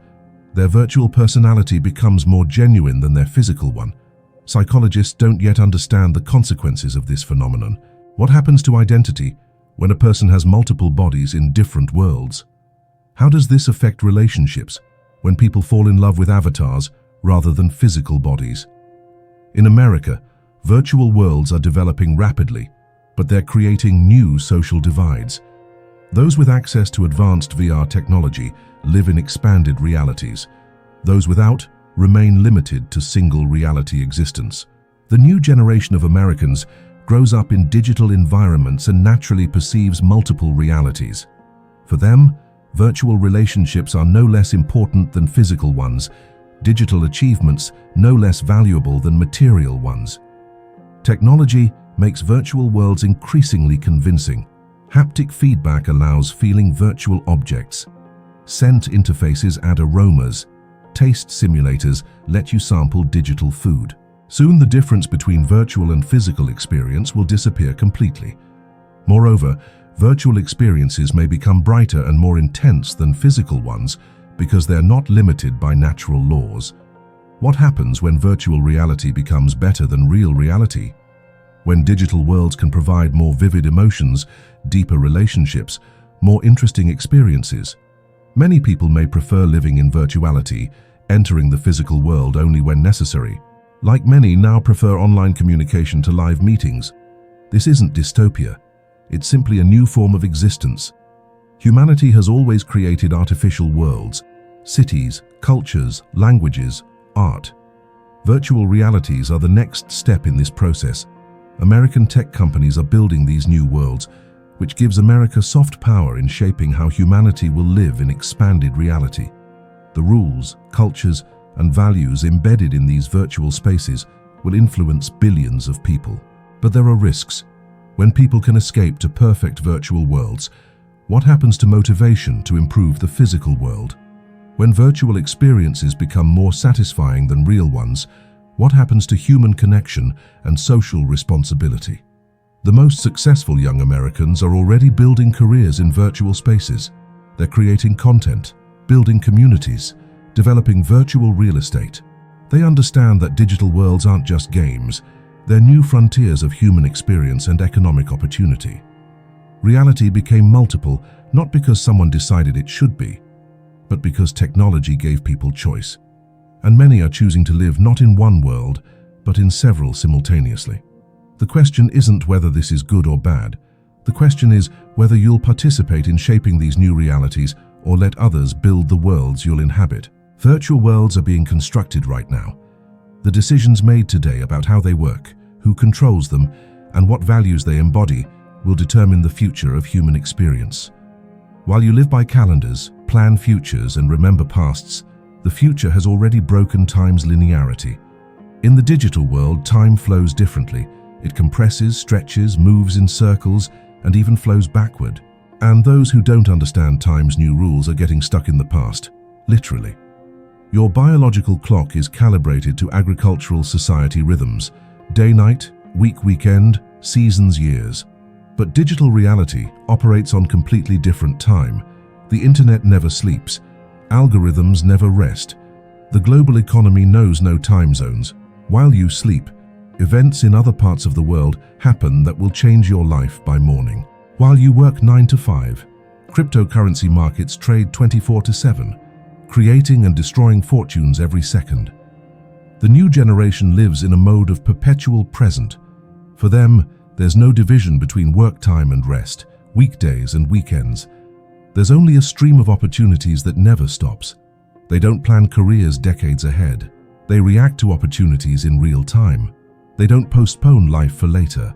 Their virtual personality becomes more genuine than their physical one. Psychologists don't yet understand the consequences of this phenomenon. What happens to identity when a person has multiple bodies in different worlds? How does this affect relationships when people fall in love with avatars rather than physical bodies? In America, virtual worlds are developing rapidly, but they're creating new social divides. Those with access to advanced VR technology live in expanded realities. Those without remain limited to single reality existence. The new generation of Americans grows up in digital environments and naturally perceives multiple realities. For them, virtual relationships are no less important than physical ones, digital achievements no less valuable than material ones. Technology makes virtual worlds increasingly convincing. Haptic feedback allows feeling virtual objects. Scent interfaces add aromas. Taste simulators let you sample digital food. Soon the difference between virtual and physical experience will disappear completely. Moreover, virtual experiences may become brighter and more intense than physical ones because they're not limited by natural laws. What happens when virtual reality becomes better than real reality? When digital worlds can provide more vivid emotions, deeper relationships, more interesting experiences. Many people may prefer living in virtuality, entering the physical world only when necessary. Like many now prefer online communication to live meetings. This isn't dystopia. It's simply a new form of existence. Humanity has always created artificial worlds, cities, cultures, languages, art. Virtual realities are the next step in this process. American tech companies are building these new worlds, which gives America soft power in shaping how humanity will live in expanded reality. The rules, cultures, and values embedded in these virtual spaces will influence billions of people. But there are risks. When people can escape to perfect virtual worlds, what happens to motivation to improve the physical world? When virtual experiences become more satisfying than real ones, what happens to human connection and social responsibility? The most successful young Americans are already building careers in virtual spaces. They're creating content, building communities, developing virtual real estate. They understand that digital worlds aren't just games, they're new frontiers of human experience and economic opportunity. Reality became multiple, not because someone decided it should be, but because technology gave people choice. And many are choosing to live not in one world, but in several simultaneously. The question isn't whether this is good or bad. The question is whether you'll participate in shaping these new realities or let others build the worlds you'll inhabit. Virtual worlds are being constructed right now. The decisions made today about how they work, who controls them, and what values they embody will determine the future of human experience. While you live by calendars, plan futures, and remember pasts, the future has already broken time's linearity. In the digital world, time flows differently. It compresses, stretches, moves in circles, and even flows backward. And those who don't understand time's new rules are getting stuck in the past, literally. Your biological clock is calibrated to agricultural society rhythms, day-night, week-weekend, seasons, years. But digital reality operates on completely different time. The internet never sleeps. Algorithms never rest. The global economy knows no time zones. While you sleep, events in other parts of the world happen that will change your life by morning. While you work 9 to 5, cryptocurrency markets trade 24/7, creating and destroying fortunes every second. The new generation lives in a mode of perpetual present. For them, there's no division between work time and rest, weekdays and weekends. There's only a stream of opportunities that never stops. They don't plan careers decades ahead. They react to opportunities in real time. They don't postpone life for later.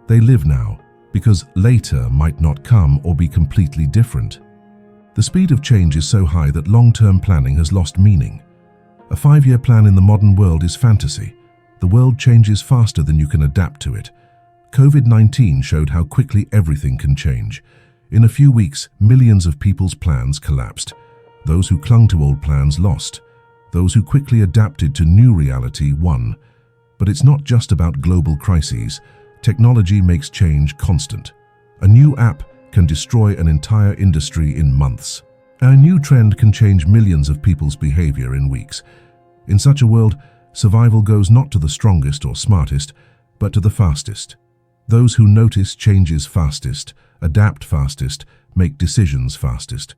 They live now, because later might not come or be completely different. The speed of change is so high that long-term planning has lost meaning. A 5-year plan in the modern world is fantasy. The world changes faster than you can adapt to it. COVID-19 showed how quickly everything can change. In a few weeks, millions of people's plans collapsed. Those who clung to old plans lost. Those who quickly adapted to new reality won. But it's not just about global crises. Technology makes change constant. A new app can destroy an entire industry in months. A new trend can change millions of people's behavior in weeks. In such a world, survival goes not to the strongest or smartest, but to the fastest. Those who notice changes fastest, adapt fastest, make decisions fastest.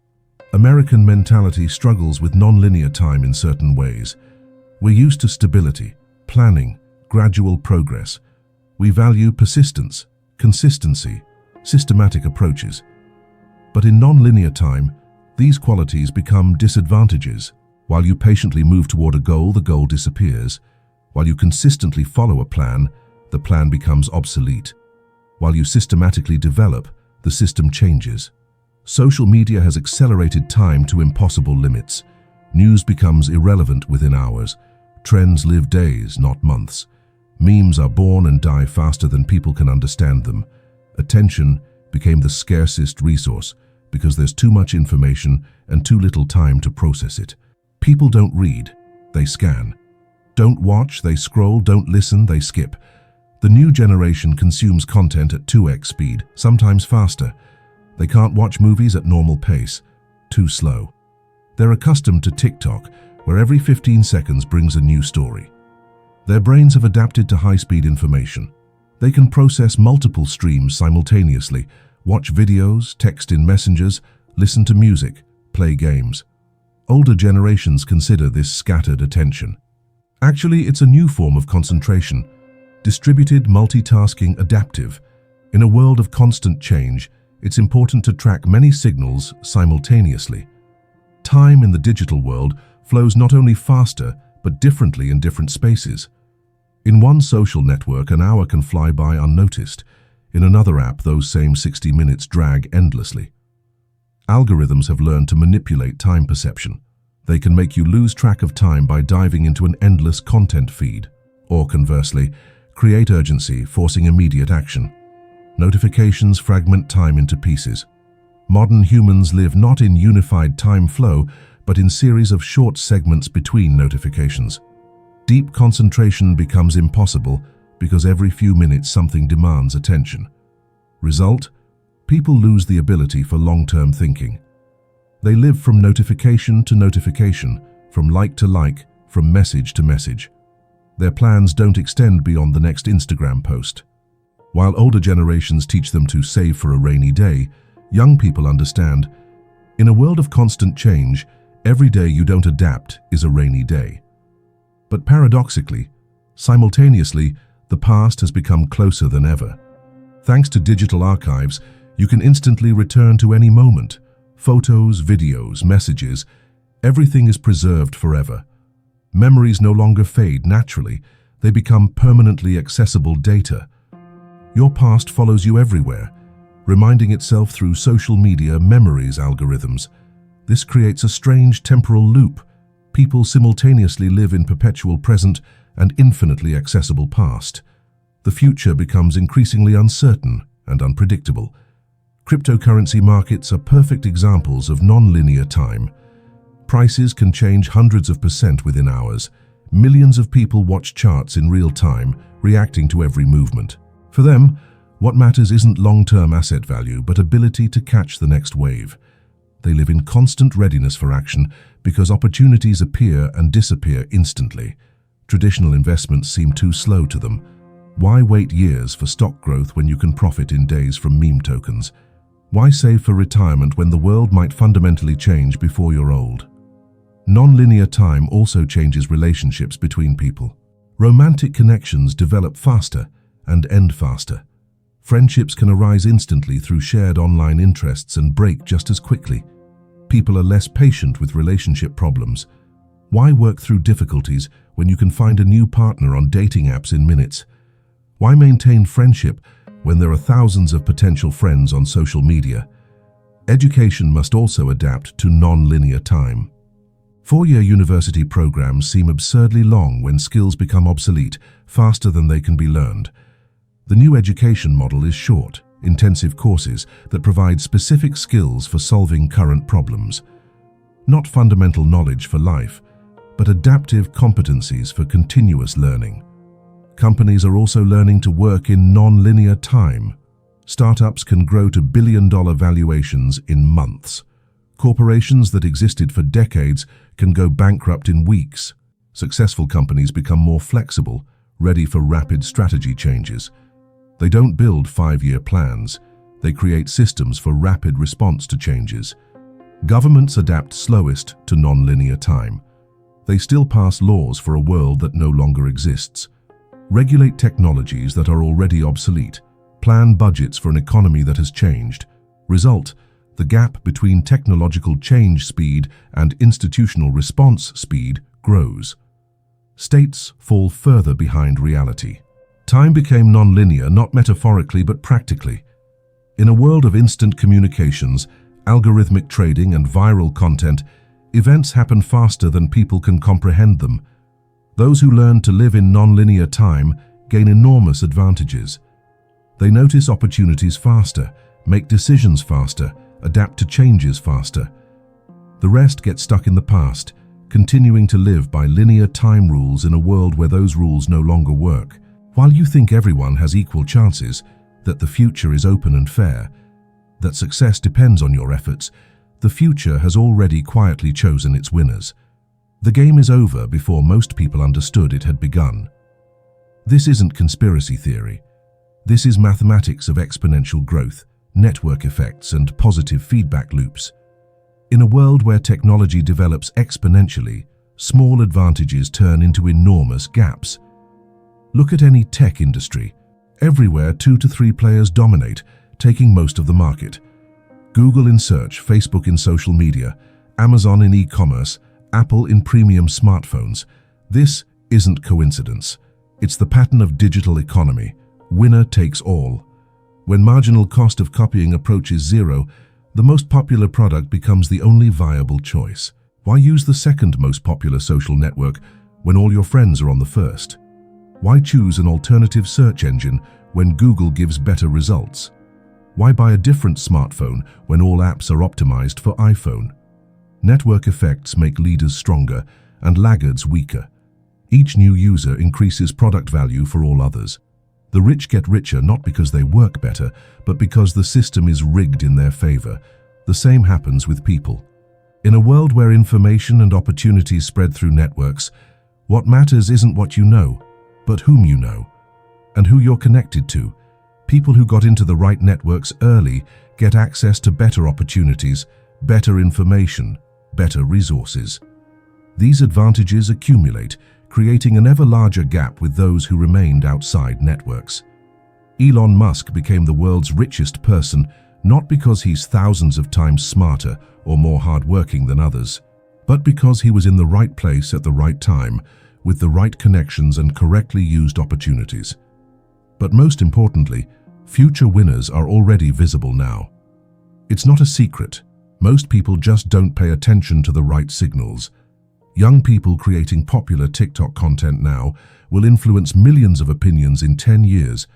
American mentality struggles with non-linear time in certain ways. We're used to stability, planning, gradual progress. We value persistence, consistency, systematic approaches. But in non-linear time, these qualities become disadvantages. While you patiently move toward a goal, the goal disappears. While you consistently follow a plan, the plan becomes obsolete. While you systematically develop, the system changes. Social media has accelerated time to impossible limits. News becomes irrelevant within hours. Trends live days, not months. Memes are born and die faster than people can understand them. Attention became the scarcest resource because there's too much information and too little time to process it. People don't read, they scan. Don't watch, they scroll. Don't listen, they skip. The new generation consumes content at 2x speed, sometimes faster. They can't watch movies at normal pace, too slow. They're accustomed to TikTok, where every 15 seconds brings a new story. Their brains have adapted to high-speed information. They can process multiple streams simultaneously, watch videos, text in messengers, listen to music, play games. Older generations consider this scattered attention. Actually, it's a new form of concentration. Distributed, multitasking, adaptive. In a world of constant change, it's important to track many signals simultaneously. Time in the digital world flows not only faster, but differently in different spaces. In one social network, an hour can fly by unnoticed. In another app, those same 60 minutes drag endlessly. Algorithms have learned to manipulate time perception. They can make you lose track of time by diving into an endless content feed. Or conversely, create urgency, forcing immediate action. Notifications fragment time into pieces. Modern humans live not in unified time flow, but in series of short segments between notifications. Deep concentration becomes impossible because every few minutes something demands attention. Result? People lose the ability for long-term thinking. They live from notification to notification, from like to like, from message to message. Their plans don't extend beyond the next Instagram post. While older generations teach them to save for a rainy day, young people understand, in a world of constant change, every day you don't adapt is a rainy day. But paradoxically, simultaneously, the past has become closer than ever. Thanks to digital archives, you can instantly return to any moment. Photos, videos, messages, everything is preserved forever. Memories no longer fade naturally, they become permanently accessible data. Your past follows you everywhere, reminding itself through social media memories algorithms. This creates a strange temporal loop. People simultaneously live in perpetual present and infinitely accessible past. The future becomes increasingly uncertain and unpredictable. Cryptocurrency markets are perfect examples of non-linear time. Prices can change hundreds of % within hours. Millions of people watch charts in real time, reacting to every movement. For them, what matters isn't long-term asset value, but ability to catch the next wave. They live in constant readiness for action because opportunities appear and disappear instantly. Traditional investments seem too slow to them. Why wait years for stock growth when you can profit in days from meme tokens? Why save for retirement when the world might fundamentally change before you're old? Non-linear time also changes relationships between people. Romantic connections develop faster and end faster. Friendships can arise instantly through shared online interests and break just as quickly. People are less patient with relationship problems. Why work through difficulties when you can find a new partner on dating apps in minutes? Why maintain friendship when there are thousands of potential friends on social media? Education must also adapt to non-linear time. Four-year university programs seem absurdly long when skills become obsolete faster than they can be learned. The new education model is short, intensive courses that provide specific skills for solving current problems. Not fundamental knowledge for life, but adaptive competencies for continuous learning. Companies are also learning to work in non-linear time. Startups can grow to billion-dollar valuations in months. Corporations that existed for decades can go bankrupt in weeks. Successful companies become more flexible, ready for rapid strategy changes. They don't build 5-year plans. They create systems for rapid response to changes. Governments adapt slowest to non-linear time. They still pass laws for a world that no longer exists. Regulate technologies that are already obsolete. Plan budgets for an economy that has changed. Result: the gap between technological change speed and institutional response speed grows. States fall further behind reality. Time became non-linear, not metaphorically but practically. In a world of instant communications, algorithmic trading and viral content, events happen faster than people can comprehend them. Those who learn to live in non-linear time gain enormous advantages. They notice opportunities faster, make decisions faster, adapt to changes faster. The rest get stuck in the past, continuing to live by linear time rules in a world where those rules no longer work. While you think everyone has equal chances, that the future is open and fair, that success depends on your efforts, the future has already quietly chosen its winners. The game is over before most people understood it had begun. This isn't conspiracy theory. This is mathematics of exponential growth, network effects, and positive feedback loops. In a world where technology develops exponentially, small advantages turn into enormous gaps. Look at any tech industry. Everywhere, 2 to 3 players dominate, taking most of the market. Google in search, Facebook in social media, Amazon in e-commerce, Apple in premium smartphones. This isn't coincidence. It's the pattern of digital economy. Winner takes all. When marginal cost of copying approaches zero, the most popular product becomes the only viable choice. Why use the second most popular social network when all your friends are on the first? Why choose an alternative search engine when Google gives better results? Why buy a different smartphone when all apps are optimized for iPhone? Network effects make leaders stronger and laggards weaker. Each new user increases product value for all others. The rich get richer not because they work better, but because the system is rigged in their favor. The same happens with people. In a world where information and opportunities spread through networks, what matters isn't what you know, but whom you know, and who you're connected to. People who got into the right networks early get access to better opportunities, better information, better resources. These advantages accumulate, creating an ever larger gap with those who remained outside networks. Elon Musk became the world's richest person not because he's thousands of times smarter or more hardworking than others, but because he was in the right place at the right time, with the right connections and correctly used opportunities. But most importantly, future winners are already visible now. It's not a secret. Most people just don't pay attention to the right signals. Young people creating popular TikTok content now will influence millions of opinions in 10 years.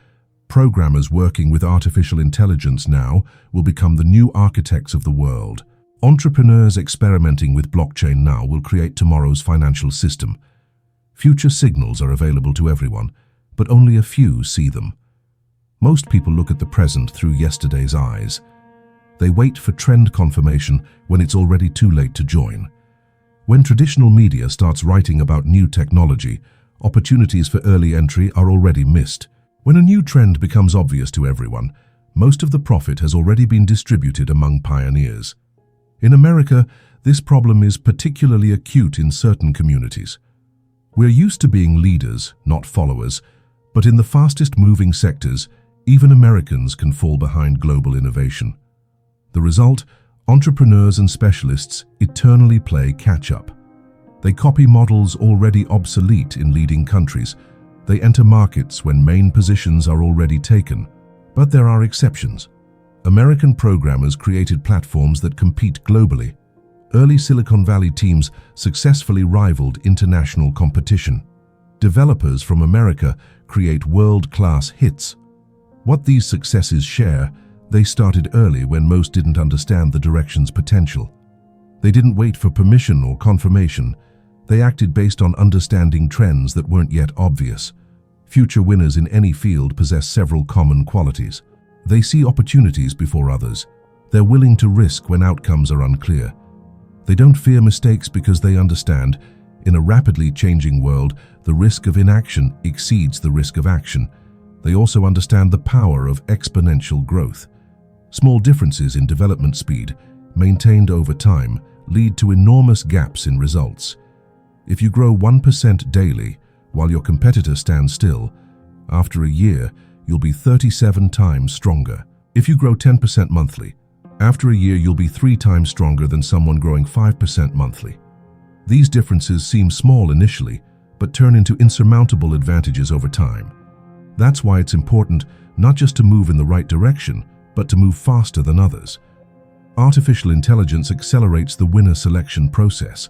Programmers working with artificial intelligence now will become the new architects of the world. Entrepreneurs experimenting with blockchain now will create tomorrow's financial system. Future signals are available to everyone, but only a few see them. Most people look at the present through yesterday's eyes. They wait for trend confirmation when it's already too late to join. When traditional media starts writing about new technology, opportunities for early entry are already missed. When a new trend becomes obvious to everyone, most of the profit has already been distributed among pioneers. In America, this problem is particularly acute in certain communities. We're used to being leaders, not followers, but in the fastest-moving sectors, even Americans can fall behind global innovation. The result? Entrepreneurs and specialists eternally play catch-up. They copy models already obsolete in leading countries. They enter markets when main positions are already taken. But there are exceptions. American programmers created platforms that compete globally. Early Silicon Valley teams successfully rivaled international competition. Developers from America create world-class hits. What these successes share, they started early when most didn't understand the direction's potential. They didn't wait for permission or confirmation. They acted based on understanding trends that weren't yet obvious. Future winners in any field possess several common qualities. They see opportunities before others. They're willing to risk when outcomes are unclear. They don't fear mistakes because they understand, in a rapidly changing world, the risk of inaction exceeds the risk of action. They also understand the power of exponential growth. Small differences in development speed, maintained over time, lead to enormous gaps in results. If you grow 1% daily, while your competitor stands still, after a year, you'll be 37 times stronger. If you grow 10% monthly, after a year you'll be 3 times stronger than someone growing 5% monthly. These differences seem small initially, but turn into insurmountable advantages over time. That's why it's important not just to move in the right direction, but to move faster than others. Artificial intelligence accelerates the winner selection process.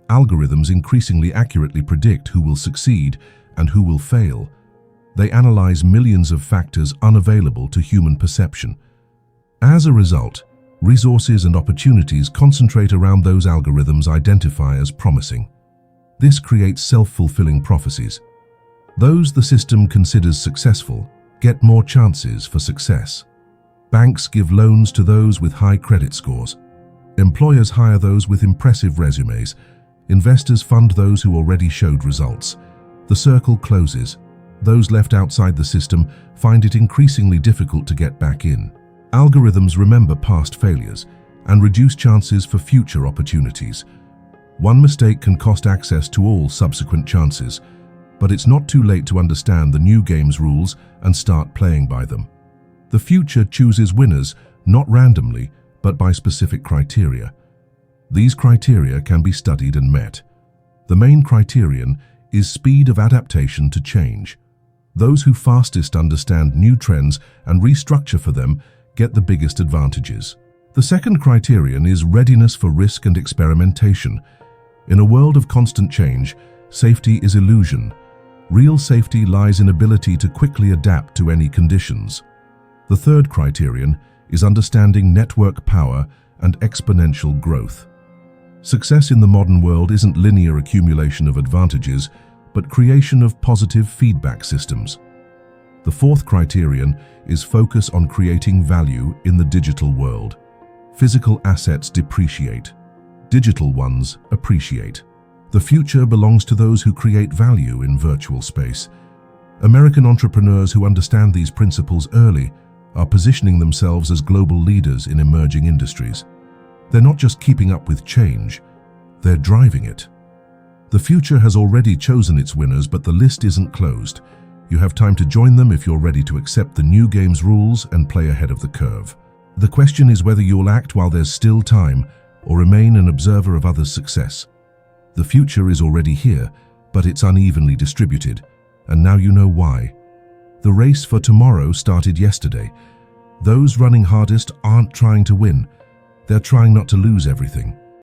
Algorithms increasingly accurately predict who will succeed and who will fail. They analyze millions of factors unavailable to human perception. As a result, resources and opportunities concentrate around those algorithms identify as promising. This creates self-fulfilling prophecies. Those the system considers successful get more chances for success. Banks give loans to those with high credit scores. Employers hire those with impressive resumes. Investors fund those who already showed results. The circle closes. Those left outside the system find it increasingly difficult to get back in. Algorithms remember past failures and reduce chances for future opportunities. One mistake can cost access to all subsequent chances, but it's not too late to understand the new game's rules and start playing by them. The future chooses winners, not randomly, but by specific criteria. These criteria can be studied and met. The main criterion is speed of adaptation to change. Those who fastest understand new trends and restructure for them get the biggest advantages. The second criterion is readiness for risk and experimentation. In a world of constant change, safety is illusion. Real safety lies in ability to quickly adapt to any conditions. The third criterion is understanding network power and exponential growth. Success in the modern world isn't linear accumulation of advantages, but creation of positive feedback systems. The fourth criterion is focus on creating value in the digital world. Physical assets depreciate. Digital ones appreciate. The future belongs to those who create value in virtual space. American entrepreneurs who understand these principles early are positioning themselves as global leaders in emerging industries. They're not just keeping up with change, they're driving it. The future has already chosen its winners, but the list isn't closed. You have time to join them if you're ready to accept the new game's rules and play ahead of the curve. The question is whether you'll act while there's still time or remain an observer of others' success. The future is already here, but it's unevenly distributed, and now you know why. The race for tomorrow started yesterday. Those running hardest aren't trying to win. They're trying not to lose everything.